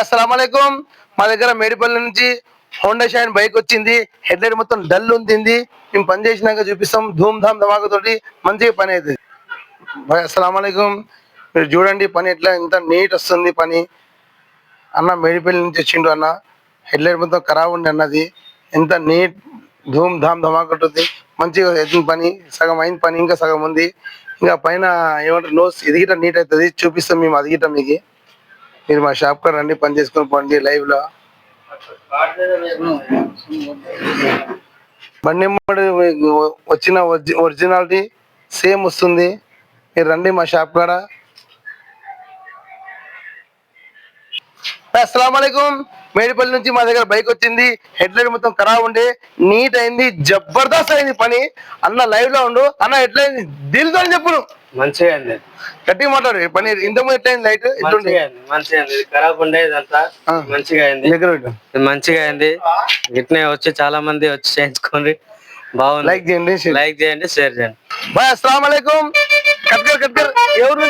అస్సలాముఅలైకుం. మా దగ్గర మేడిపల్లి నుంచి హోండా షైన్ బైక్ వచ్చింది. హెడ్ లైట్ మొత్తం డల్ ఉంది. మేము పని చేసినాక చూపిస్తాం. ధూమ్ ధామ్ ధమాకతోటి మంచిగా పని అవుతుంది. అస్సలాముఅలైకుం. మీరు చూడండి పని ఎట్లా ఎంత నీట్ వస్తుంది పని. అన్న మేడిపల్లి నుంచి వచ్చిండు అన్న. హెడ్ లైట్ మొత్తం ఖరాబ్ ఉండి అన్నది. ఎంత నీట్ ధూమ్ ధామ్ ధమాకతుంది. మంచిగా అవుతుంది పని. సగం అయింది పని, ఇంకా సగం ఉంది. ఇంకా పైన ఏమంటారు నోస్ ఎదిగిట నీట్ అవుతుంది. చూపిస్తాం మేము అదిగిట మీకు. మీరు మా షాప్ కాడ రండి, పని చేసుకొని పోండి లైవ్ లో. బండి వచ్చిన ఒరిజినాలిటీ సేమ్ వస్తుంది. మీరు రండి మా షాప్ కాడ. అస్సలాముఅలైకుం. మేడిపల్లి నుంచి మా దగ్గర బైక్ వచ్చింది. హెడ్ లైట్ మొత్తం ఖరాబ్ ఉండే నీట్ అయింది. జబర్దస్త్ అయింది పని. అన్న లైవ్ లో ఉండు. అన్న ఎట్లయింది దిల్తో చెప్పు. మంచిగా అయింది. గట్టి మాట్లాడు. పని ఇంతకుముందు ఎట్లయింది లైట్ ఎట్లుండే? మంచిగా అయింది. ఖరాబ్ ఉండేది అంతా మంచిగా అయింది. మంచిగా అయింది. ఇట్నే వచ్చి చాలా మంది వచ్చి చేయించుకోండి. బాగుంది. లైక్ చేయండి, షేర్ చేయండి. బాయ్. అస్సలాముఅలైకుం. కట్కర్ ఎవరు